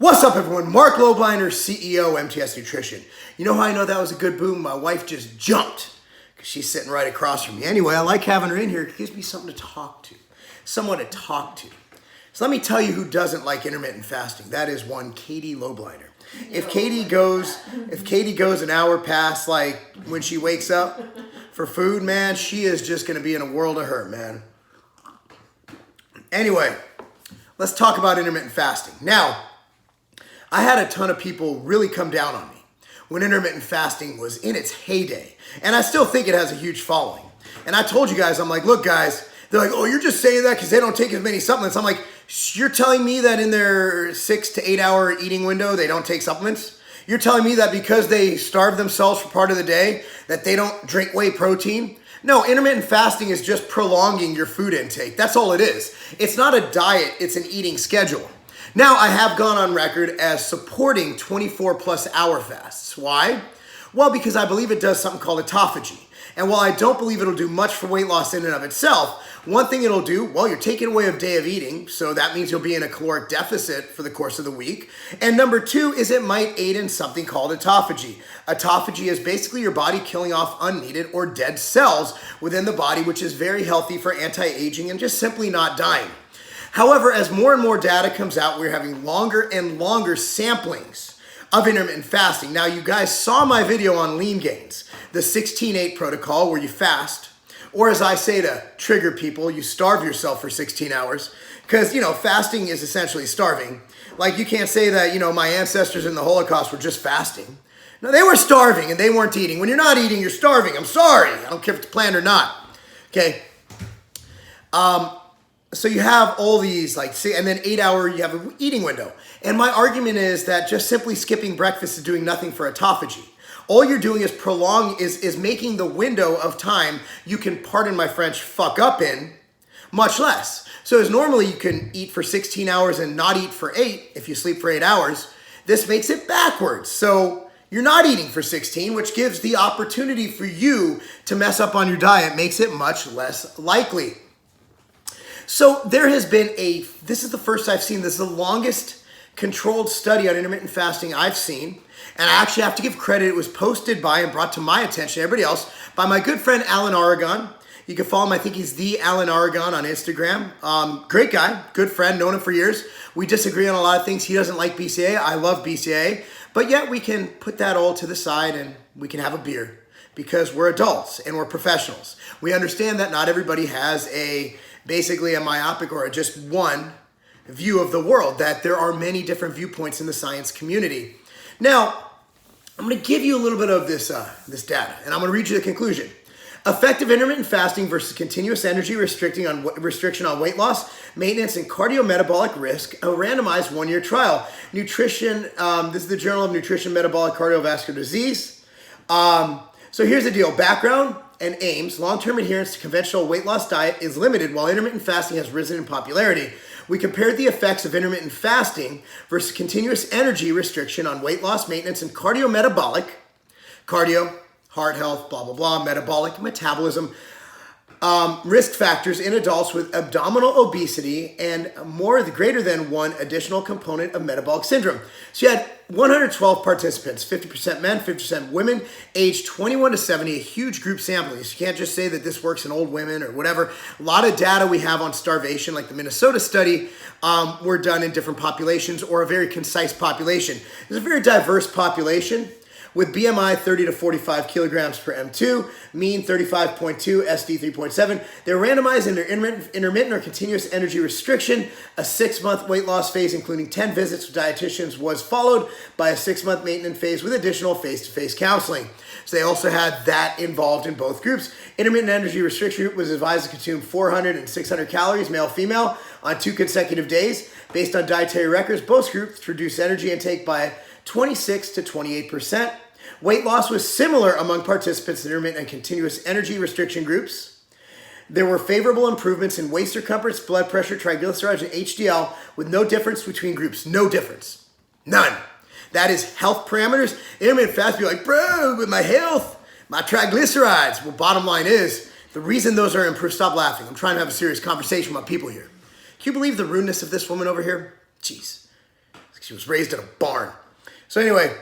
What's up, everyone? Marc Lobliner, CEO, MTS Nutrition. You know how I know that was a good boom? My wife just jumped because she's sitting right across from me. Anyway, I like having her in here. It gives me something to talk to, someone to talk to. So let me tell you who doesn't like intermittent fasting. That is one Katie Lobliner. If Katie goes an hour past, like when she wakes up for food, man, she is just going to be in a world of hurt, man. Anyway, let's talk about intermittent fasting. Now, I had a ton of people really come down on me when intermittent fasting was in its heyday. And I still think it has a huge following. And I told you guys, I'm like, look guys, they're like, oh, you're just saying that because they don't take as many supplements. I'm like, you're telling me that in their 6 to 8 hour eating window, they don't take supplements? You're telling me that because they starve themselves for part of the day, that they don't drink whey protein? No, intermittent fasting is just prolonging your food intake. That's all it is. It's not a diet, it's an eating schedule. Now, I have gone on record as supporting 24 plus hour fasts. Why? Well, because I believe it does something called autophagy. And while I don't believe it'll do much for weight loss in and of itself, one thing it'll do, well, you're taking away a day of eating, so that means you'll be in a caloric deficit for the course of the week. And number two is it might aid in something called autophagy. Autophagy is basically your body killing off unneeded or dead cells within the body, which is very healthy for anti-aging and just simply not dying. However, as more and more data comes out, we're having longer and longer samplings of intermittent fasting. Now, you guys saw my video on lean gains, the 16-8 protocol where you fast, or as I say to trigger people, you starve yourself for 16 hours because, fasting is essentially starving. Like you can't say that, my ancestors in the Holocaust were just fasting. No, they were starving and they weren't eating. When you're not eating, you're starving. I'm sorry. I don't care if it's planned or not. Okay. So you have all these, and then 8 hour, you have an eating window. And my argument is that just simply skipping breakfast is doing nothing for autophagy. All you're doing is making the window of time you can, pardon my French, fuck up in much less. So as normally you can eat for 16 hours and not eat for 8 if you sleep for 8 hours, this makes it backwards. So you're not eating for 16, which gives the opportunity for you to mess up on your diet, makes it much less likely. So there has been this is the first I've seen, this is the longest controlled study on intermittent fasting I've seen. And I actually have to give credit, it was posted by and brought to my attention, everybody else, by my good friend, Alan Aragon. You can follow him, I think he's the Alan Aragon on Instagram. Great guy, good friend, known him for years. We disagree on a lot of things. He doesn't like BCA, I love BCA. But yet we can put that all to the side and we can have a beer because we're adults and we're professionals. We understand that not everybody has basically a myopic or just one view of the world, that there are many different viewpoints in the science community. Now, I'm going to give you a little bit of this data, and I'm going to read you the conclusion. Effective intermittent fasting versus continuous energy restriction on weight loss, maintenance, and cardiometabolic risk, a randomized one-year trial. Nutrition, this is the Journal of Nutrition, Metabolic, Cardiovascular Disease. So here's the deal. Background and aims, long-term adherence to conventional weight loss diet is limited while intermittent fasting has risen in popularity. We compared the effects of intermittent fasting versus continuous energy restriction on weight loss, maintenance, and cardiometabolic, cardio, heart health, blah, blah, blah, metabolic, metabolism, risk factors in adults with abdominal obesity and greater than one additional component of metabolic syndrome. So you had 112 participants, 50% men, 50% women, aged 21 to 70, a huge group sampling. So you can't just say that this works in old women or whatever. A lot of data we have on starvation, like the Minnesota study, were done in different populations or a very concise population. It's a very diverse population with BMI 30 to 45 kilograms per M2, mean 35.2, SD 3.7. They're randomized in their intermittent or continuous energy restriction. A 6-month weight loss phase, including 10 visits with dietitians, was followed by a 6-month maintenance phase with additional face-to-face counseling. So they also had that involved in both groups. Intermittent energy restriction group was advised to consume 400 and 600 calories, male, female, on 2 consecutive days. Based on dietary records, both groups reduced energy intake by 26 to 28%. Weight loss was similar among participants in intermittent and continuous energy restriction groups. There were favorable improvements in waist circumference, blood pressure, triglycerides, and HDL with no difference between groups. No difference. None. That is health parameters. Intermittent fast, be like, bro, with my health, my triglycerides. Well, bottom line is, the reason those are improved, stop laughing. I'm trying to have a serious conversation with my people here. Can you believe the rudeness of this woman over here? Jeez. She was raised in a barn. So anyway,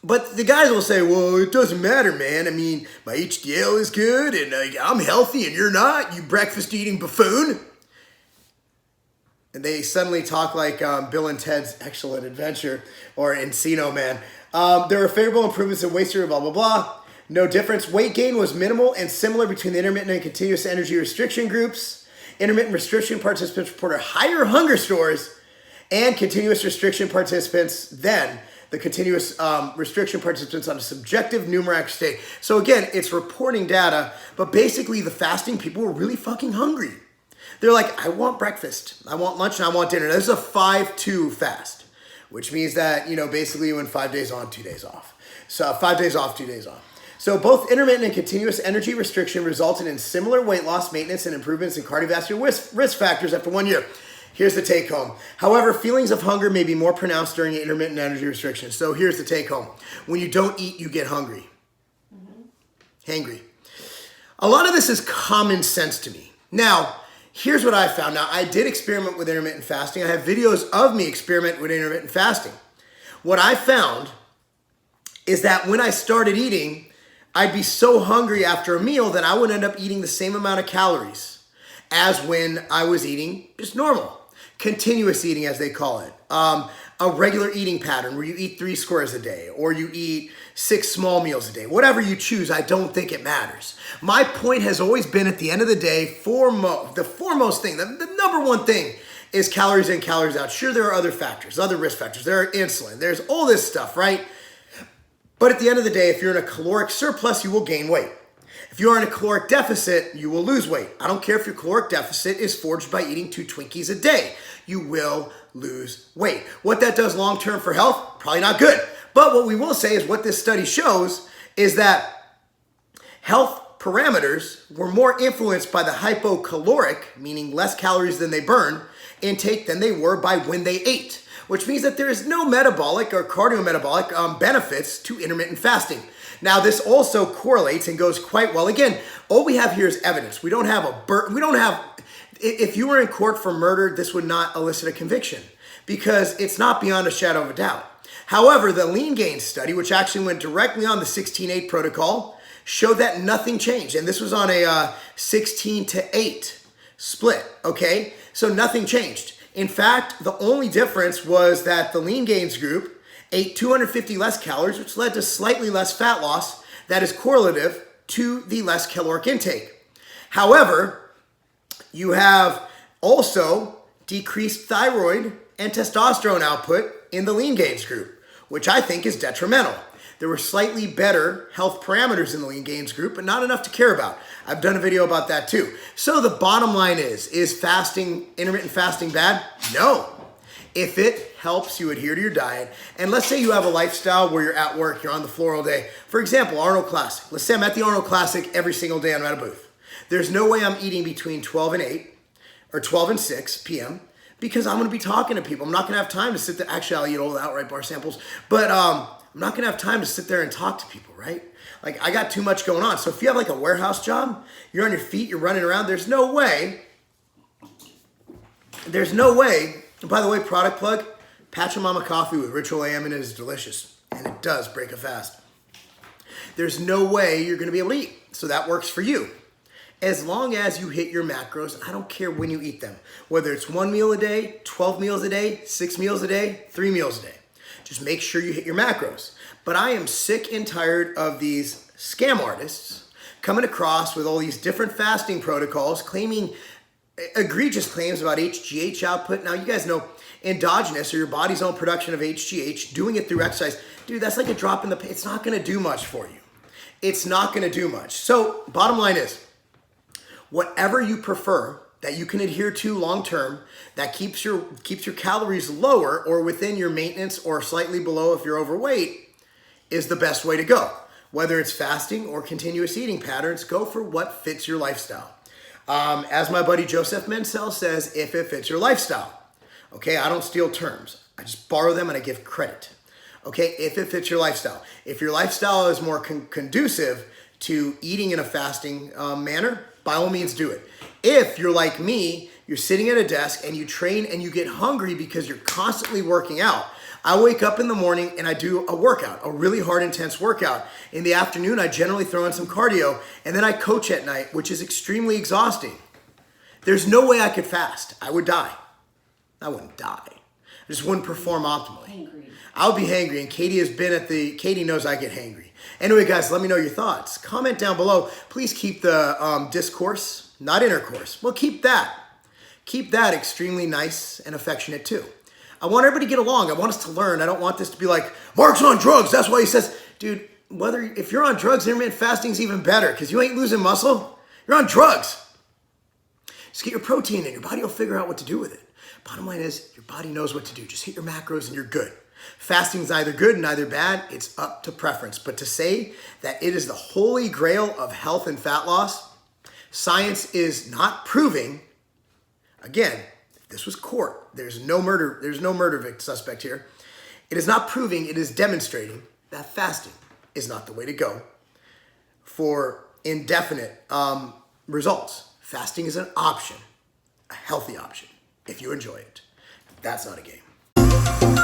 but the guys will say, well, it doesn't matter, man. I mean, my HDL is good and I'm healthy and you're not, you breakfast eating buffoon. And they suddenly talk like Bill and Ted's Excellent Adventure or Encino Man. There were favorable improvements in waist area, blah, blah, blah. No difference. Weight gain was minimal and similar between the intermittent and continuous energy restriction groups. Intermittent restriction participants reported higher hunger scores and continuous restriction participants than the continuous restriction participants on a subjective numeric state. So again, it's reporting data, but basically the fasting people were really fucking hungry. They're like, I want breakfast, I want lunch, and I want dinner. This is a 5-2 fast, which means that, you know, basically you went 5 days on, 2 days off. So 5 days off, 2 days on. So both intermittent and continuous energy restriction resulted in similar weight loss, maintenance, and improvements in cardiovascular risk factors after 1 year. Here's the take home. However, feelings of hunger may be more pronounced during intermittent energy restriction. So here's the take home. When you don't eat, you get hungry. Hangry. A lot of this is common sense to me. Now, here's what I found. Now, I did experiment with intermittent fasting. I have videos of me experiment with intermittent fasting. What I found is that when I started eating, I'd be so hungry after a meal that I would end up eating the same amount of calories as when I was eating just normal. Continuous eating, as they call it. A regular eating pattern where you eat 3 squares a day or you eat 6 small meals a day. Whatever you choose, I don't think it matters. My point has always been, at the end of the day, the foremost thing, the number one thing is calories in, calories out. Sure, there are other factors, other risk factors. There are insulin. There's all this stuff, right? But at the end of the day, if you're in a caloric surplus, you will gain weight. If you are in a caloric deficit, you will lose weight. I don't care if your caloric deficit is forged by eating 2 Twinkies a day. You will lose weight. What that does long-term for health, probably not good. But what we will say is what this study shows is that health parameters were more influenced by the hypocaloric, meaning less calories than they burn, intake than they were by when they ate, which means that there is no metabolic or cardiometabolic benefits to intermittent fasting. Now, this also correlates and goes quite well. Again, all we have here is evidence. We don't have if you were in court for murder, this would not elicit a conviction because it's not beyond a shadow of a doubt. However, the lean gain study, which actually went directly on the 16-8 protocol, showed that nothing changed. And this was on a 16-8 split, okay? So nothing changed. In fact, the only difference was that the lean gains group ate 250 less calories, which led to slightly less fat loss that is correlative to the less caloric intake. However, you have also decreased thyroid and testosterone output in the lean gains group, which I think is detrimental. There were slightly better health parameters in the lean gains group, but not enough to care about. I've done a video about that too. So the bottom line is intermittent fasting bad? No. If it helps you adhere to your diet, and let's say you have a lifestyle where you're at work, you're on the floor all day. For example, Arnold Classic. Let's say I'm at the Arnold Classic every single day I'm at a booth. There's no way I'm eating between 12 and 8 or 12 and 6 p.m. because I'm going to be talking to people. I'm not going to have time to sit there. Actually, I'll eat all the outright bar samples, but I'm not going to have time to sit there and talk to people, right? Like, I got too much going on. So if you have like a warehouse job, you're on your feet, you're running around, there's no way. And by the way, product plug, Pachamama coffee with Ritual AM in it is delicious. And it does break a fast. There's no way you're going to be able to eat. So that works for you. As long as you hit your macros, I don't care when you eat them. Whether it's 1 meal a day, 12 meals a day, 6 meals a day, 3 meals a day. Just make sure you hit your macros. But I am sick and tired of these scam artists coming across with all these different fasting protocols, claiming egregious claims about HGH output. Now, you guys know endogenous, or your body's own production of HGH, doing it through exercise. Dude, that's like a drop in the it's not going to do much for you. It's not going to do much. So, bottom line is, whatever you prefer that you can adhere to long term, that keeps your calories lower or within your maintenance or slightly below if you're overweight, is the best way to go. Whether it's fasting or continuous eating patterns, go for what fits your lifestyle. As my buddy Joseph Mansell says, if it fits your lifestyle. Okay, I don't steal terms. I just borrow them and I give credit. Okay, if it fits your lifestyle. If your lifestyle is more conducive to eating in a fasting manner, by all means do it. If you're like me, You're sitting at a desk and you train and you get hungry because you're constantly working out. I wake up in the morning and I do a workout, a really hard, intense workout. In the afternoon, I generally throw in some cardio, and then I coach at night, which is extremely exhausting. There's no way I could fast. I would die. I wouldn't die. I just wouldn't perform optimally. Hangry. I would be hangry, and Katie knows I get hangry. Anyway, guys, let me know your thoughts. Comment down below. Please keep the discourse, not intercourse. Well, keep that. Keep that extremely nice and affectionate too. I want everybody to get along. I want us to learn. I don't want this to be like, Marc's on drugs. That's why he says, dude, if you're on drugs, intermittent fasting is even better because you ain't losing muscle. You're on drugs. Just get your protein in. Your body will figure out what to do with it. Bottom line is, your body knows what to do. Just hit your macros and you're good. Fasting is neither good, neither bad. It's up to preference. But to say that it is the holy grail of health and fat loss, science is not proving, again, this was court. There's no murder suspect here. It is not proving, it is demonstrating that fasting is not the way to go for indefinite results. Fasting is an option, a healthy option, if you enjoy it. That's not a game.